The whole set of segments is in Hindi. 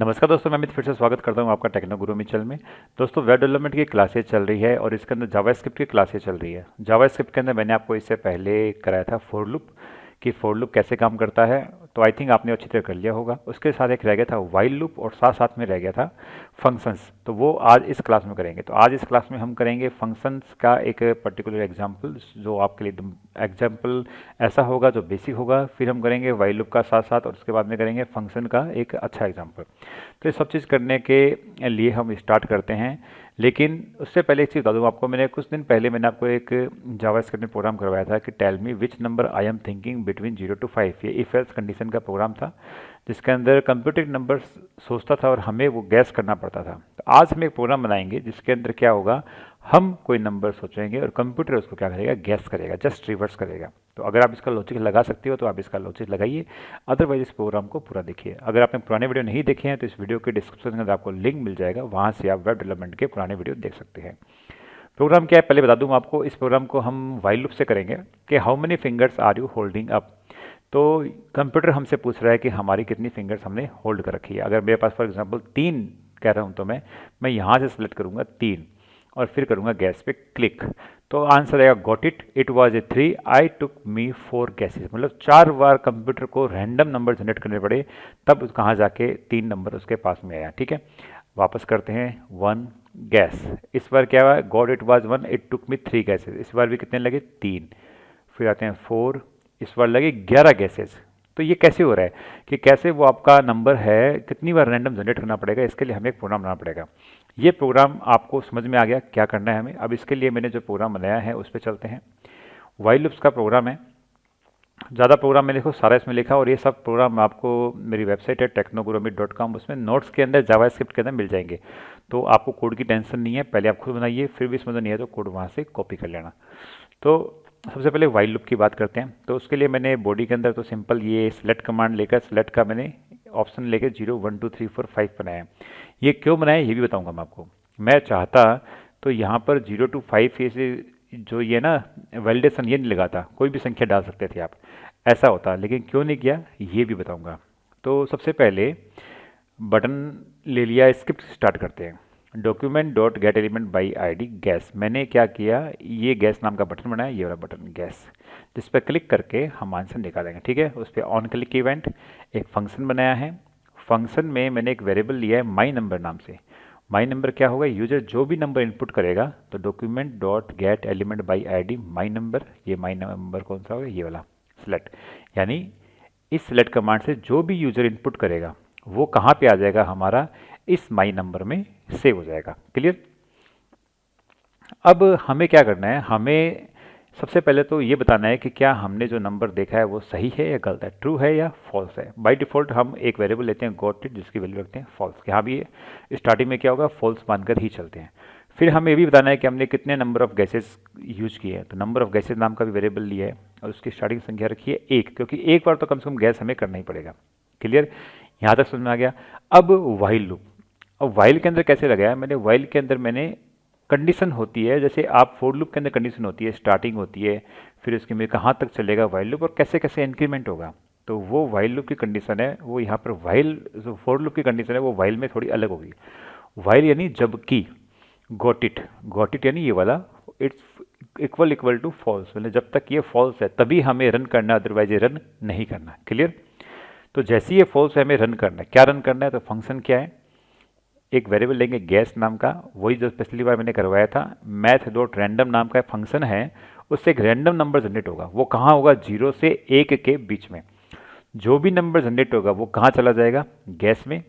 नमस्कार दोस्तों, मैं अमित फिर से स्वागत करता हूं आपका टेक्नो गुरु में चैनल में। दोस्तों, वेब डेवलपमेंट की क्लासेज चल रही है और इसके अंदर जावास्क्रिप्ट की क्लासेज चल रही है। जावास्क्रिप्ट के अंदर मैंने आपको इससे पहले कराया था फॉर लूप कि फॉर लूप कैसे काम करता है, तो आई थिंक आपने अच्छी तरह कर लिया होगा। उसके साथ एक रह गया था वाइल लूप और साथ साथ में रह गया था फंक्शंस, तो वो आज इस क्लास में करेंगे। तो आज इस क्लास में हम करेंगे फंक्शंस का एक पर्टिकुलर एग्जाम्पल, जो आपके लिए एग्जाम्पल ऐसा होगा जो बेसिक होगा। फिर हम करेंगे वाइल लूप का साथ साथ और उसके बाद में करेंगे फंक्शन का एक अच्छा एग्जाम्पल। तो ये सब चीज़ करने के लिए हम स्टार्ट करते हैं, लेकिन उससे पहले एक चीज़ बता दूँ आपको। मैंने कुछ दिन पहले आपको एक जावास्क्रिप्ट में प्रोग्राम करवाया था कि tell me which number I am thinking between 0 to 5। ये इफ एल्स कंडीशन का प्रोग्राम था, जिसके अंदर कंप्यूटर नंबर सोचता था और हमें वो गैस करना पड़ता था। तो आज हम एक प्रोग्राम बनाएंगे जिसके अंदर क्या होगा, हम कोई नंबर सोचेंगे और कंप्यूटर उसको क्या करेगा, गैस करेगा, जस्ट रिवर्स करेगा। तो अगर आप इसका लॉजिक लगा सकते हो तो आप इसका लॉजिक लगाइए, अदरवाइज इस प्रोग्राम को पूरा देखिए। अगर आपने पुराने वीडियो नहीं देखे हैं तो इस वीडियो के डिस्क्रिप्शन के अंदर आपको लिंक मिल जाएगा, वहाँ से आप वेब डेवलपमेंट के पुराने वीडियो देख सकते हैं। प्रोग्राम क्या है पहले बता दूं आपको। इस प्रोग्राम को हम वाइल लूप से करेंगे कि how many fingers are you holding up. तो कंप्यूटर हमसे पूछ रहा है कि हमारी कितनी फिंगर्स हमने होल्ड कर रखी है। अगर मेरे पास फॉर एग्जांपल 3 कह रहा हूं तो मैं यहाँ से सेलेक्ट करूँगा 3 और फिर करूँगा गैस पे क्लिक। तो आंसर आएगा got it was a 3 I took me 4 gases. मतलब 4 बार कंप्यूटर को रैंडम नंबर जनरेट करने पड़े, तब कहाँ जाके 3 नंबर उसके पास में आया। ठीक है, वापस करते हैं 1 गैस। इस बार क्या हुआ, God it was 1 it took me 3 gases. इस बार भी कितने लगे, 3। फिर आते हैं 4, इस बार लगे 11 गैसेज। तो ये कैसे हो रहा है कि कैसे वो आपका नंबर है कितनी बार रैंडम जनरेट करना पड़ेगा, इसके लिए हमें एक प्रोग्राम बनाना पड़ेगा। ये प्रोग्राम आपको समझ में आ गया क्या करना है हमें। अब इसके लिए मैंने जो प्रोग्राम बनाया है उस पर चलते हैं। वाइल लूप्स का प्रोग्राम है, ज़्यादा प्रोग्राम मैंने देखो सारा इसमें लिखा, और ये सब प्रोग्राम आपको मेरी वेबसाइट है technogurumit.com, उसमें नोट्स के अंदर जावास्क्रिप्ट के अंदर मिल जाएंगे। तो आपको कोड की टेंशन नहीं है, पहले आप खुद बनाइए, फिर भी समझ नहीं है तो कोड वहाँ से कॉपी कर लेना। तो सबसे पहले वाइल लूप की बात करते हैं। तो उसके लिए मैंने बॉडी के अंदर तो सिंपल ये सेलेक्ट कमांड लेकर सेलेक्ट का मैंने ऑप्शन लेकर 0 1 2 3 4 5 बनाया। ये क्यों बनाया ये भी बताऊँगा मैं आपको। मैं चाहता तो यहाँ पर 0 to 5 ऐसे जो ये ना वैलिडेशन ये नहीं लगाता, कोई भी संख्या डाल सकते थे आप, ऐसा होता, लेकिन क्यों नहीं किया ये भी बताऊंगा। तो सबसे पहले बटन ले लिया, स्क्रिप्ट स्टार्ट करते हैं। Document dot gate element by ID gas. मैंने क्या किया, ये गैस नाम का बटन बनाया, ये वाला बटन गैस, जिस पर क्लिक करके हम आंसर निकालेंगे। ठीक है, उस पर ऑन क्लिक इवेंट एक फंक्शन बनाया है। फंक्शन में मैंने एक वेरिएबल लिया है माई नंबर नाम से। माई नंबर क्या होगा, यूजर जो भी नंबर इनपुट करेगा, तो document dot gate element by ID my number, ये माई नंबर कौन सा होगा, ये वाला सेलेक्ट। यानी इस सेलेक्ट कमांड से जो भी यूजर इनपुट करेगा वो कहाँ पे आ जाएगा, हमारा इस माई नंबर में सेव हो जाएगा। क्लियर। अब हमें क्या करना है, हमें सबसे पहले तो ये बताना है कि क्या हमने जो नंबर देखा है वो सही है या गलत है, ट्रू है या फॉल्स है। बाय डिफ़ॉल्ट हम एक वेरिएबल लेते हैं गॉट इट, जिसकी वैल्यू रखते हैं फॉल्स। यहाँ भी स्टार्टिंग में क्या होगा, फॉल्स मानकर ही चलते हैं। फिर हमें ये भी बताना है कि हमने कितने नंबर ऑफ गैसेज यूज किए हैं। तो नंबर ऑफ गैसेज नाम का भी वेरिएबल लिया है और उसकी स्टार्टिंग संख्या रखी है 1, क्योंकि एक बार तो कम से कम गैस हमें करना ही पड़ेगा। क्लियर, यहाँ तक समझ में आ गया। अब वाइल लूप। अब वाइल के अंदर कैसे लगाया मैंने, वाइल के अंदर मैंने कंडीशन होती है, जैसे आप फोर लूप के अंदर कंडीशन होती है, स्टार्टिंग होती है, फिर उसके में कहाँ तक चलेगा वाइल लूप और कैसे कैसे इंक्रीमेंट होगा। तो वो वाइल लूप की कंडीशन है, वो यहाँ पर वाइल जो फोर लूप की कंडीशन है वो वाइल में थोड़ी अलग होगी। वाइल यानी जबकि, गॉट इट यानी ये वाला, इट्स इक्वल टू फॉल्स, मतलब जब तक ये फॉल्स है तभी हमें रन करना, अदरवाइज ये रन नहीं करना। क्लियर। तो जैसे ये फॉल्स है हमें रन करना है। क्या रन करना है, तो फंक्शन क्या है, एक वेरिएबल लेंगे गैस नाम का, वही जो पिछली बार मैंने करवाया था। मैथ डॉट रैंडम नाम का फंक्शन है, उससे एक रैंडम नंबर जनरेट होगा। वो कहाँ होगा, 0 से 1 के बीच में। जो भी नंबर जनरेट होगा वो कहाँ चला जाएगा, गैस में।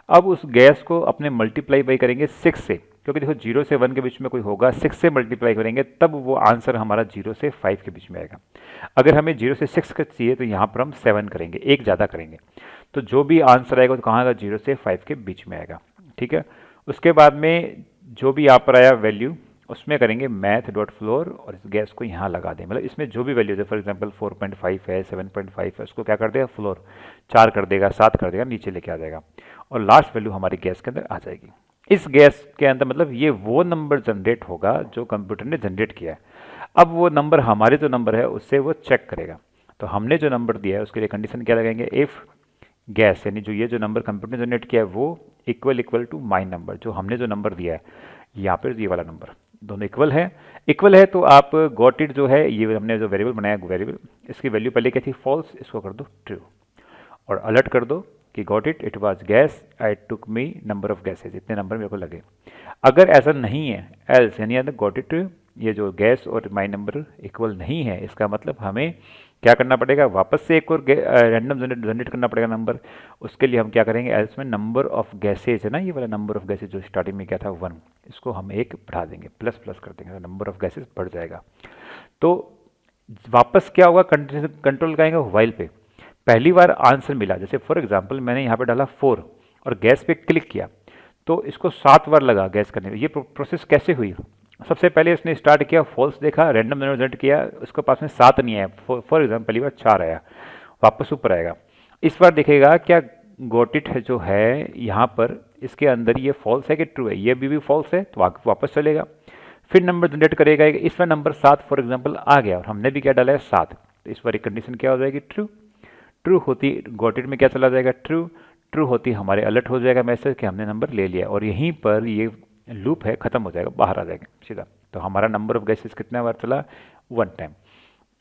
अब उस गैस को अपने मल्टीप्लाई बाई करेंगे 6 से, क्योंकि देखो 0 से 1 के बीच में कोई होगा, 6 से मल्टीप्लाई करेंगे तब वो आंसर हमारा 0 से 5 के बीच में आएगा। अगर हमें 0 से 6 का चाहिए तो यहाँ पर हम 7 करेंगे, एक ज़्यादा करेंगे। तो जो भी आंसर आएगा तो कहाँ आएगा, 0 से 5 के बीच में आएगा। ठीक है। उसके बाद में जो भी यहाँ पर आया वैल्यू, उसमें करेंगे मैथ डॉट फ्लोर और इस गैस को यहाँ लगा दें। मतलब इसमें जो भी वैल्यू है, फॉर एग्जांपल 4.5 है, 7.5 है, उसको क्या कर देगा, फ्लोर 4 कर देगा, 7 कर देगा, नीचे लेके आ जाएगा और लास्ट वैल्यू हमारी गैस के अंदर आ जाएगी। इस गैस के अंदर मतलब ये वो नंबर जनरेट होगा जो कंप्यूटर ने जनरेट किया है। अब वो नंबर हमारे जो नंबर है उससे वो चेक करेगा। तो हमने जो नंबर दिया है उसके लिए कंडीशन क्या लगाएंगे, इफ़ गैस यानी जो ये जो नंबर कंप्यूटर ने जनरेट किया है वो इक्वल टू माई नंबर, जो हमने जो नंबर दिया है यहाँ पर ये वाला नंबर, दोनों इक्वल है तो आप गॉट इट जो है, ये हमने जो वेरिएबल बनाया वेरिएबल, इसकी वैल्यू पहले क्या थी फॉल्स, इसको कर दो ट्रू और अलर्ट कर दो कि got it was gas, I took me number of gases, इतने नंबर मेरे को लगे। अगर ऐसा नहीं है एल्स यानी गॉट इट, ये जो गैस और माई नंबर इक्वल नहीं है, इसका मतलब हमें क्या करना पड़ेगा, वापस से एक और रैंडम जनरेट करना पड़ेगा नंबर। उसके लिए हम क्या करेंगे, एल्स में नंबर ऑफ गैसेज है ना, ये वाला नंबर ऑफ गैसेज जो स्टार्टिंग में क्या था 1, इसको हम एक बढ़ा देंगे, प्लस कर देंगे, तो नंबर ऑफ गैसेज बढ़ जाएगा। तो वापस क्या होगा, कंट्रोल लगाएंगे वाइल पे, पहली बार आंसर मिला, जैसे फॉर एग्जांपल मैंने यहाँ पे डाला 4 और गैस पे क्लिक किया तो इसको 7 बार लगा गैस करने में। ये प्रोसेस कैसे हुई, सबसे पहले इसने स्टार्ट किया, फॉल्स देखा, रैंडम जनरेट किया, उसके पास में 7 नहीं आया, फॉर एग्जाम्पल पहली बार 4 आया, वापस ऊपर आएगा। इस बार देखेगा क्या गॉट इट है जो है यहाँ पर, इसके अंदर ये फॉल्स है कि ट्रू है, ये भी फॉल्स है तो वापस चलेगा, फिर नंबर जनरेट करेगा, इस बार नंबर 7 फॉर एग्जाम्पल आ गया और हमने भी क्या डाला है 7, तो इस बार एक कंडीशन क्या हो जाएगी ट्रू होती, गॉट इट में क्या चला जाएगा ट्रू होती, हमारे अलर्ट हो जाएगा मैसेज कि हमने नंबर ले लिया, और यहीं पर ये लूप है खत्म हो जाएगा, बाहर आ जाएगा सीधा। तो हमारा नंबर ऑफ गैसेस कितने बार चला, 1 टाइम।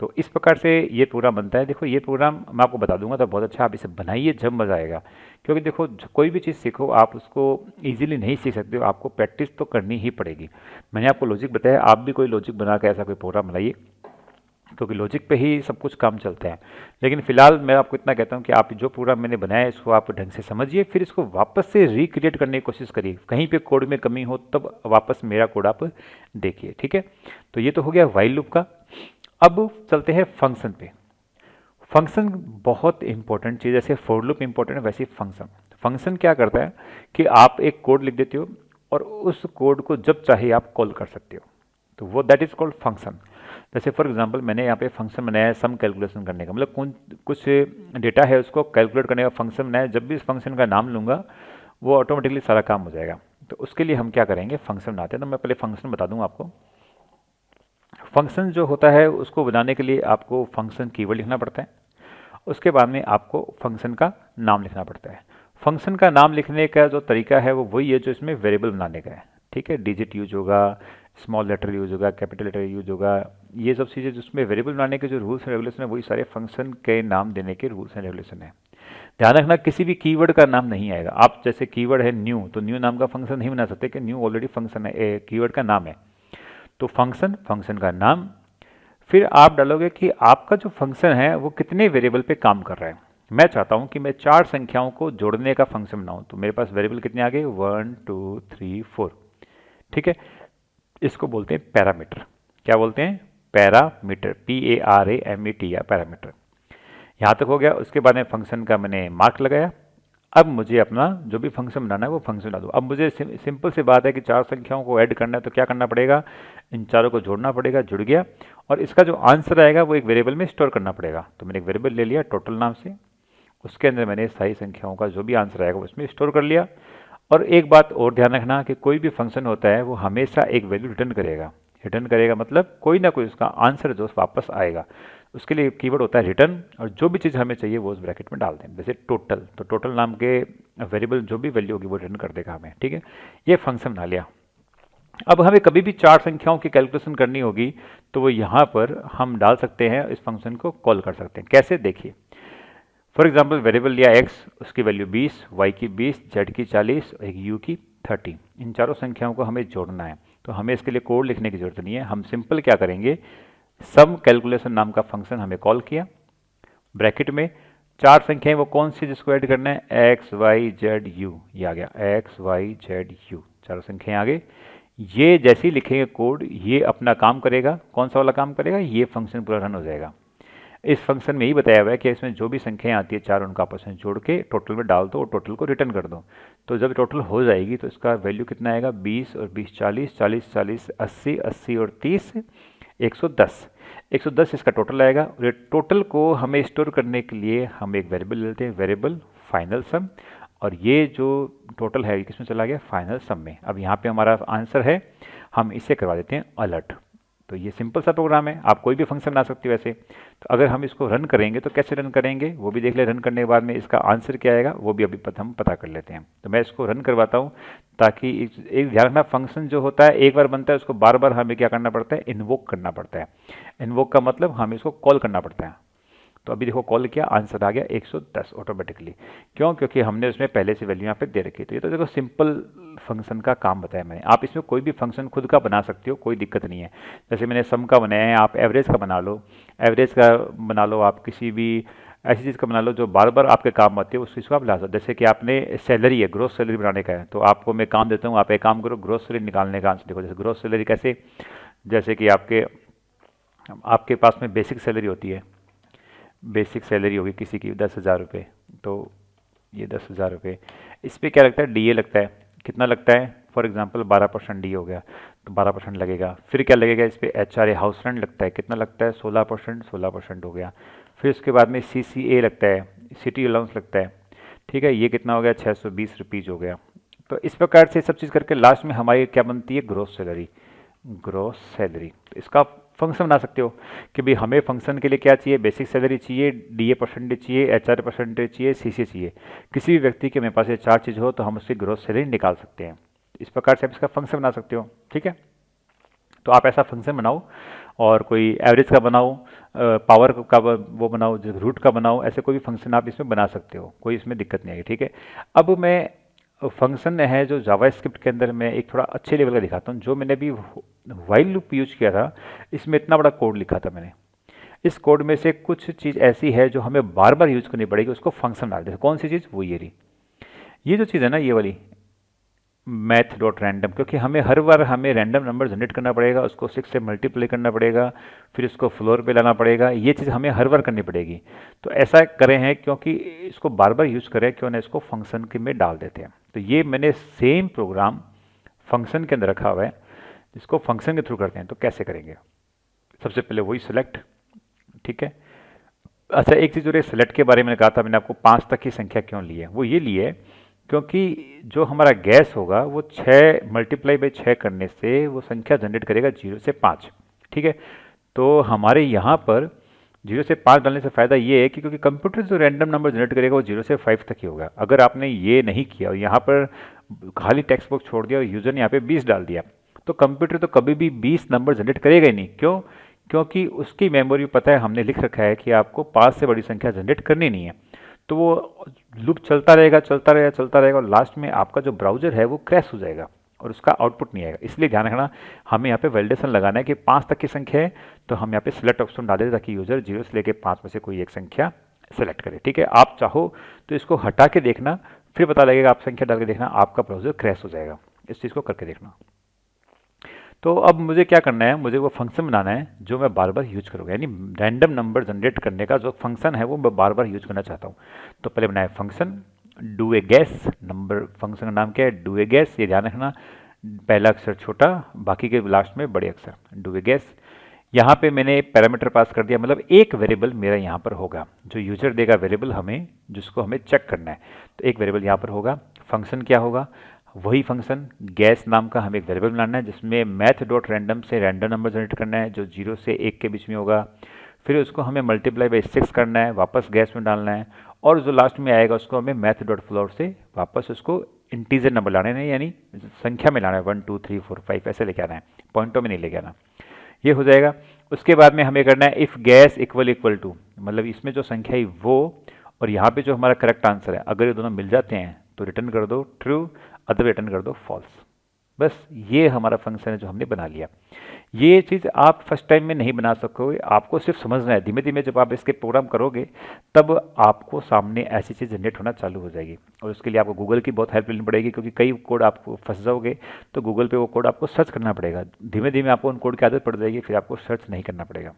तो इस प्रकार से ये प्रोग्राम बनता है। देखो ये प्रोग्राम मैं आपको बता दूंगा तो बहुत अच्छा, आप इसे बनाइए जब मज़ा आएगा, क्योंकि देखो कोई भी चीज़ सीखो आप उसको इजीली नहीं सीख सकते हो, आपको प्रैक्टिस तो करनी ही पड़ेगी। मैंने आपको लॉजिक बताया, आप भी कोई लॉजिक बना के ऐसा कोई प्रोग्राम बनाइए, क्योंकि लॉजिक पे ही सब कुछ काम चलता है। लेकिन फिलहाल मैं आपको इतना कहता हूँ कि आप जो प्रोग्राम मैंने बनाया है इसको आप ढंग से समझिए, फिर इसको वापस से रिक्रिएट करने की कोशिश करिए, कहीं पे कोड में कमी हो तब वापस मेरा कोड आप देखिए, ठीक है। तो ये तो हो गया वाइल लूप का। अब चलते हैं फंक्शन पे। फंक्शन बहुत इंपॉर्टेंट चीज़, जैसे फॉर लूप इंपॉर्टेंट है वैसे फंक्शन क्या करता है कि आप एक कोड लिख देते हो और उस कोड को जब चाहे आप कॉल कर सकते हो, तो वो दैट इज कॉल्ड फंक्शन। जैसे फॉर एग्जांपल मैंने यहाँ पे फंक्शन बनाया है सम कैलकुलेशन करने का, मतलब कुछ डेटा है उसको कैलकुलेट करने का फंक्शन बनाया है, जब भी इस फंक्शन का नाम लूँगा वो ऑटोमेटिकली सारा काम हो जाएगा। तो उसके लिए हम क्या करेंगे, फंक्शन बनाते हैं। तो मैं पहले फंक्शन बता दूँ आपको। फंक्शन जो होता है उसको बनाने के लिए आपको फंक्शन कीवर्ड लिखना पड़ता है, उसके बाद में आपको फंक्शन का नाम लिखना पड़ता है। फंक्शन का नाम लिखने का जो तरीका है वो वही है जो इसमें वेरिएबल बनाने का है, ठीक है। डिजिट यूज होगा, स्मॉल लेटर यूज होगा, कैपिटल लेटर यूज होगा, ये सब चीज़ें जिसमें वेरिएबल बनाने के जो रूल्स एंड रेगुलेशन है वही सारे फंक्शन के नाम देने के रूल्स एंड रेगुलेशन है। ध्यान रखना किसी भी कीवर्ड का नाम नहीं आएगा। आप जैसे कीवर्ड है न्यू, तो न्यू नाम का फंक्शन नहीं बना सकते कि न्यू ऑलरेडी फंक्शन है, कीवर्ड का नाम है। तो फंक्शन का नाम, फिर आप डालोगे कि आपका जो फंक्शन है वो कितने वेरिएबल पे काम कर रहा है। मैं चाहता हूं कि मैं 4 संख्याओं को जोड़ने का फंक्शन बनाऊं, तो मेरे पास वेरिएबल कितने आ गए 1 2 3 4, ठीक है। इसको बोलते हैं पैरामीटर। क्या बोलते हैं, पैरामीटर, PARAMETR, पैरामीटर। यहाँ तक हो गया। उसके बाद में फंक्शन का मैंने मार्क लगाया। अब मुझे अपना जो भी फंक्शन बनाना है वो फंक्शन बना दो। अब मुझे सिंपल सी बात है कि 4 संख्याओं को ऐड करना है, तो क्या करना पड़ेगा, इन चारों को जोड़ना पड़ेगा, जुड़ गया, और इसका जो आंसर आएगा वो एक वेरिएबल में स्टोर करना पड़ेगा। तो मैंने एक वेरिएबल ले लिया टोटल नाम से, उसके अंदर मैंने सारी संख्याओं का जो भी आंसर आएगा वो उसमें स्टोर कर लिया। और एक बात और ध्यान रखना कि कोई भी फंक्शन होता है वो हमेशा एक वैल्यू रिटर्न करेगा, मतलब कोई ना कोई उसका आंसर जो वापस आएगा, उसके लिए कीवर्ड होता है रिटर्न, और जो भी चीज़ हमें चाहिए वो उस ब्रैकेट में डाल दें। जैसे टोटल, तो टोटल नाम के वेरिएबल जो भी वैल्यू होगी वो रिटर्न कर देगा हमें, ठीक है। ये फंक्शन बना लिया। अब हमें कभी भी 4 संख्याओं की कैलकुलेशन करनी होगी तो वो यहाँ पर हम डाल सकते हैं, इस फंक्शन को कॉल कर सकते हैं। कैसे, देखिए फॉर एग्जाम्पल वेरिएबल लिया x, उसकी वैल्यू 20, y की 20, z की 40 और एक u की 30। इन चारों संख्याओं को हमें जोड़ना है, तो हमें इसके लिए कोड लिखने की जरूरत नहीं है। हम सिंपल क्या करेंगे, सम कैलकुलेशन नाम का फंक्शन हमें कॉल किया, ब्रैकेट में 4 संख्याएं वो कौन सी जिसको ऐड करना है, x y z u, ये आ गया x y z u, चारों संख्याएं आ गई। ये जैसे ही लिखेंगे कोड ये अपना काम करेगा। कौन सा वाला काम करेगा, ये फंक्शन पूरा रन हो जाएगा। इस फंक्शन में यही बताया हुआ है कि इसमें जो भी संख्याएं आती है 4 उनका आपस में जोड़ के टोटल में डाल दो और टोटल को रिटर्न कर दो। तो जब टोटल हो जाएगी तो इसका वैल्यू कितना आएगा, 20 और 20 40, 40 40 80, 80 और 30 110, 110 इसका टोटल आएगा। और ये टोटल को हमें स्टोर करने के लिए हम एक वेरिएबल लेते हैं, वेरिएबल फाइनल सम, और ये जो टोटल है किसमें चला गया, फाइनल सम में। अब यहाँ पे हमारा आंसर है, हम इसे करवा देते हैं अलर्ट। तो ये सिंपल सा प्रोग्राम है, आप कोई भी फंक्शन बना सकते हो ऐसे। तो अगर हम इसको रन करेंगे तो कैसे रन करेंगे वो भी देख ले। रन करने के बाद में इसका आंसर क्या आएगा वो भी अभी हम पता कर लेते हैं। तो मैं इसको रन करवाता हूँ, ताकि एक ध्यान रखना, फंक्शन जो होता है एक बार बनता है, उसको बार बार हमें क्या करना पड़ता है, इन्वोक करना पड़ता है। इन्वोक का मतलब हमें इसको कॉल करना पड़ता है। तो अभी देखो कॉल किया, आंसर आ गया 110 ऑटोमेटिकली। क्यों? क्योंकि हमने उसमें पहले से वैल्यू यहाँ पे दे रखी। तो ये तो देखो सिंपल फंक्शन का काम बताया मैंने। आप इसमें कोई भी फंक्शन खुद का बना सकते हो, कोई दिक्कत नहीं है। जैसे मैंने सम का बनाया है, आप एवरेज का बना लो, एवरेज का बना लो, आप किसी भी ऐसी चीज़ का बना लो जो बार बार आपके काम आती है, उस चीज़ को आप ला सकते। जैसे कि आपने सैलरी है, ग्रोस सैलरी बनाने का है, तो आपको मैं काम देता हूँ, आप एक काम करो, ग्रोस सैलरी निकालने का आंसर देखो। जैसे ग्रोस सैलरी कैसे, जैसे कि आपके आपके पास में बेसिक सैलरी होती है, बेसिक सैलरी होगी किसी की 10,000 रुपये, तो ये 10,000 रुपये, इस पर क्या लगता है, डीए लगता है। कितना लगता है? फॉर एग्जांपल 12% डी हो गया, तो 12% लगेगा। फिर क्या लगेगा इस पर? HRA हाउस रेंट लगता है, कितना लगता है? 16%, 16% हो गया। फिर उसके बाद में CCA लगता है, सिटी अलाउंस लगता है, ठीक है, ये कितना हो गया? 620 रुपीज़ हो गया। तो इस प्रकार से सब चीज़ करके लास्ट में हमारी क्या बनती है? Gross salary. ग्रोस सैलरी, तो इसका फंक्शन बना सकते हो कि भाई हमें फंक्शन के लिए क्या चाहिए, बेसिक सैलरी चाहिए, डीए परसेंटेज चाहिए, HRA परसेंटेज चाहिए, सीसी चाहिए। किसी भी व्यक्ति के मेरे पास ये चार चीज़ हो तो हम उसकी ग्रोस सैलरी निकाल सकते हैं। इस प्रकार से आप इसका फंक्शन बना सकते हो, ठीक है। तो आप ऐसा फंक्शन बनाओ, और कोई एवरेज का बनाओ, पावर का वो बनाओ, रूट का बनाओ, ऐसे कोई भी फंक्शन आप इसमें बना सकते हो, कोई इसमें दिक्कत नहीं आएगी, ठीक है। अब मैं फंक्शन है जो जावास्क्रिप्ट के अंदर मैं एक थोड़ा अच्छे लेवल का दिखाता हूँ। जो मैंने अभी वाइल लूप यूज किया था, इसमें इतना बड़ा कोड लिखा था मैंने। इस कोड में से कुछ चीज़ ऐसी है जो हमें बार बार यूज करनी पड़ेगी, उसको फंक्शन डाल देते। कौन सी चीज़? वो ये रही, ये जो चीज़ है ना, ये वाली मैथ डॉट रैंडम, क्योंकि हमें हर बार हमें रैंडम नंबर जनरेट करना पड़ेगा, उसको 6 से मल्टीप्लाई करना पड़ेगा, फिर उसको फ्लोर पे लाना पड़ेगा, ये चीज़ हमें हर बार करनी पड़ेगी। तो ऐसा करें हैं क्योंकि इसको बार बार यूज़ करें, क्यों ना इसको फंक्शन के में डाल देते हैं। तो ये मैंने सेम प्रोग्राम फंक्शन के अंदर रखा हुआ है, जिसको फंक्शन के थ्रू करते हैं। तो कैसे करेंगे? सबसे पहले वही सेलेक्ट, ठीक है। अच्छा, एक चीज़ और सेलेक्ट के बारे में कहा था मैंने आपको, 5 तक की संख्या क्यों ली है? वो ये लिए क्योंकि जो हमारा गैस होगा वो 6 मल्टीप्लाई बाई 6 करने से वो संख्या जनरेट करेगा 0 से 5, ठीक है। तो हमारे यहाँ पर 0 से 5 डालने से फ़ायदा ये है कि क्योंकि कंप्यूटर जो रैंडम नंबर जनरेट करेगा वो 0 से 5 तक ही होगा। अगर आपने ये नहीं किया और यहाँ पर खाली टेक्स्ट बॉक्स छोड़ दिया और यूज़र ने यहाँ पे 20 डाल दिया, तो कंप्यूटर तो कभी भी 20 नंबर जनरेट करेगा ही नहीं। क्यों? क्योंकि उसकी मेमोरी पता है, हमने लिख रखा है कि आपको 5 से बड़ी संख्या जनरेट करनी नहीं है। तो वो लूप चलता रहेगा, चलता रहेगा, चलता रहेगा, और लास्ट में आपका जो ब्राउजर है वो क्रैश हो जाएगा और उसका आउटपुट नहीं आएगा। इसलिए ध्यान रखना, हमें यहाँ पे वैलिडेशन लगाना है कि 5 तक की संख्या है, तो हम यहाँ पे सिलेक्ट ऑप्शन डाल दें ताकि यूजर 0 से लेकर 5 में से कोई एक संख्या सेलेक्ट करे, ठीक है। आप चाहो तो इसको हटा के देखना, फिर पता लगेगा, आप संख्या डाल के देखना, आपका ब्राउजर क्रैश हो जाएगा। इस चीज़ को करके देखना। तो अब मुझे क्या करना है, मुझे वो फंक्शन बनाना है जो मैं बार बार यूज करूँगा, यानी रैंडम नंबर जनरेट करने का जो फंक्शन है वो मैं बार बार यूज करना चाहता हूँ। तो पहले बनाया function do a gas, number function का नाम क्या है? Do a gas. ये ध्यान रखना, पहला अक्षर छोटा, बाकी के लास्ट में बड़े अक्षर, डू ए गैस। यहाँ पे मैंने पैरामीटर पास कर दिया, मतलब एक वेरिएबल मेरा यहाँ पर होगा, जो यूजर देगा वेरिएबल हमें, जिसको हमें चेक करना है। तो एक वेरिएबल यहाँ पर होगा। फंक्शन क्या होगा? वही फंक्शन गैस नाम का हमें एक वेरिएबल बनाना है, जिसमें मैथ डॉट रैंडम से रैंडम नंबर जनरेट करना है जो 0 से 1 के बीच में होगा। फिर उसको हमें मल्टीप्लाई बाई 6 करना है, वापस गैस में डालना है, और जो लास्ट में आएगा उसको हमें मैथ डॉट फ्लोर से वापस उसको इंटीजर नंबर लाने हैं, यानी संख्या में लाना है, 1 2 3 4 5 ऐसे लेके आना है, पॉइंटों में नहीं लेके आना। ये हो जाएगा। उसके बाद में हमें करना है if guess equal equal to, मतलब इसमें जो संख्या है वो, और यहाँ पे जो हमारा करेक्ट आंसर है, अगर ये दोनों मिल जाते हैं तो रिटर्न कर दो ट्रू, अदर रिटर्न कर दो फॉल्स। बस ये हमारा फंक्शन है जो हमने बना लिया। ये चीज़ आप फर्स्ट टाइम में नहीं बना सकोगे, आपको सिर्फ समझना है। धीमे धीमे जब आप इसके प्रोग्राम करोगे तब आपको सामने ऐसी चीज़ जनरेट होना चालू हो जाएगी, और उसके लिए आपको गूगल की बहुत हेल्प लेनी पड़ेगी, क्योंकि कई कोड आप फंस जाओगे तो गूगल पे वो कोड आपको सर्च करना पड़ेगा। धीमे धीमे आपको उन कोड की आदत पड़ जाएगी, फिर आपको सर्च नहीं करना पड़ेगा।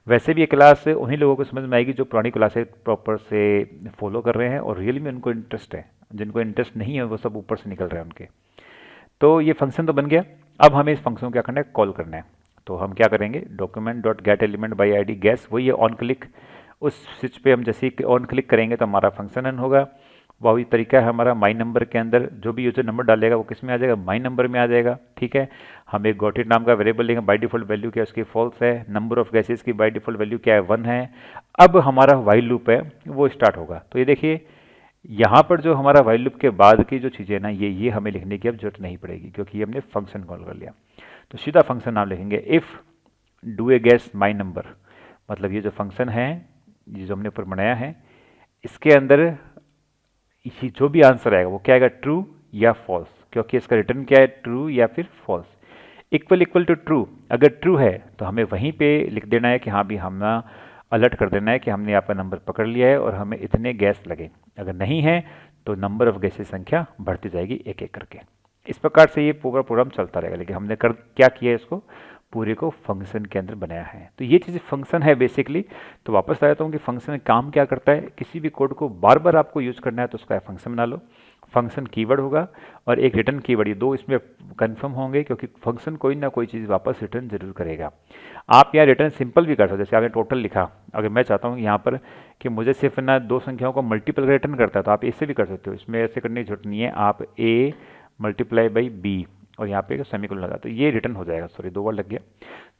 वैसे भी ये क्लास उन्हीं लोगों को समझ में आएगी जो पुरानी क्लासेस प्रॉपर से फॉलो कर रहे हैं और रियली में उनको इंटरेस्ट है। जिनको इंटरेस्ट नहीं है वो सब ऊपर से निकल रहे हैं उनके। तो ये फंक्शन तो बन गया। अब हमें इस फंक्शन को क्या करना है, कॉल करना है। तो हम क्या करेंगे, document dot gate element by I D gas, वही है ऑन क्लिक। उस स्विच पे हम जैसे ही ऑन क्लिक करेंगे तो हमारा फंक्शन रन होगा। वही तरीका है हमारा माई नंबर के अंदर। जो भी यूजर नंबर डालेगा वो किस में आ जाएगा, माई नंबर में आ जाएगा। ठीक है, हम एक गॉट इट नाम का वेरिएबल लेंगे, बाय डिफॉल्ट वैल्यू क्या है उसकी फॉल्स है, नंबर ऑफ गैसेस की बाय डिफॉल्ट वैल्यू क्या है 1 है। अब हमारा वाइल लूप है वो स्टार्ट होगा। तो ये देखिए यहाँ पर जो हमारा वाइल लूप के बाद की जो चीज़ें ना ये हमें लिखने की अब जरूरत नहीं पड़ेगी, क्योंकि हमने फंक्शन कॉल कर लिया। तो सीधा फंक्शन नाम लिखेंगे, if do a gas my number, मतलब ये जो फंक्शन है, ये जो हमने ऊपर बनाया है, इसके अंदर ये जो भी आंसर आएगा वो क्या आएगा, ट्रू या फॉल्स, क्योंकि इसका रिटर्न क्या है, ट्रू या फिर false. Equal equal to true, अगर ट्रू है तो हमें वहीं पे लिख देना है कि हाँ भी हमने अलर्ट कर देना है कि हमने आपका नंबर पकड़ लिया है और हमें इतने गैस लगे। अगर नहीं है तो नंबर ऑफ गैसेस संख्या बढ़ती जाएगी एक एक करके। इस प्रकार से ये पूरा प्रोग्राम चलता रहेगा। लेकिन हमने क्या किया है, इसको पूरे को फंक्शन के अंदर बनाया है। तो ये चीज़ फंक्शन है बेसिकली। तो वापस आ जाता हूँ कि फंक्शन काम क्या करता है। किसी भी कोड को बार बार आपको यूज़ करना है तो उसका फंक्शन बना लो। फंक्शन कीवर्ड होगा और एक रिटर्न कीवर्ड, ये दो इसमें कंफर्म होंगे, क्योंकि फंक्शन कोई ना कोई चीज़ वापस रिटर्न जरूर करेगा। आप यहाँ रिटर्न सिंपल भी कर सकते हो, जैसे आपने टोटल लिखा, अगर मैं चाहता हूँ यहाँ पर कि मुझे सिर्फ ना दो संख्याओं को मल्टीपल रिटर्न करता है तो आप इससे भी कर सकते हो। इसमें ऐसे करने की जरूरत नहीं है। आप a मल्टीप्लाई बाई बी और यहाँ पे सेमीकोलन लगा तो ये रिटर्न हो जाएगा। सॉरी, दो बार लग गया।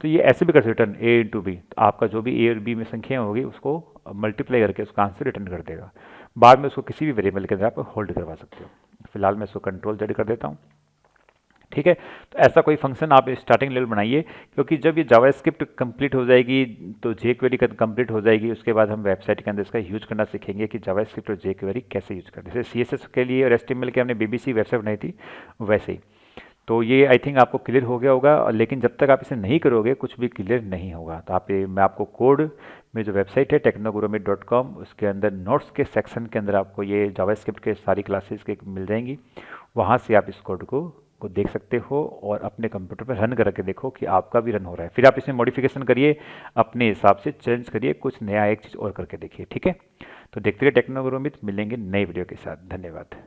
तो ये ऐसे भी कर सकते, रिटर्न a इंटू बी, तो आपका जो भी a और b में संख्या होगी उसको मल्टीप्लाई करके उसका आंसर रिटर्न कर देगा। बाद में उसको किसी भी वेरिएबल के अंदर आप होल्ड करवा सकते हो। फिलहाल मैं इसको कंट्रोल Z कर देता हूँ। ठीक है, तो ऐसा कोई फंक्शन आप स्टार्टिंग लेवल बनाइए, क्योंकि जब ये जावास्क्रिप्ट कंप्लीट हो जाएगी तो jQuery कंप्लीट हो जाएगी। उसके बाद हम वेबसाइट के अंदर इसका यूज करना सीखेंगे कि जावास्क्रिप्ट और jQuery कैसे यूज करें। जैसे CSS के लिए और HTML के हमने BBC वेबसाइट बनाई थी वैसे ही। तो ये आई थिंक आपको क्लियर हो गया होगा। लेकिन जब तक आप इसे नहीं करोगे कुछ भी क्लियर नहीं होगा। तो मैं आपको कोड में जो वेबसाइट है technogurumeet.com, उसके अंदर नोट्स के सेक्शन के अंदर आपको ये जावास्क्रिप्ट के सारी क्लासेस के मिल जाएंगी। वहाँ से आप इस कोड को देख सकते हो और अपने कंप्यूटर पर रन करके देखो कि आपका भी रन हो रहा है। फिर आप इसमें मॉडिफिकेशन करिए, अपने हिसाब से चेंज करिए, कुछ नया एक चीज़ और करके देखिए। ठीक है, तो देखते रहिए टेक्नो गुरु मिलेंगे नई वीडियो के साथ। धन्यवाद।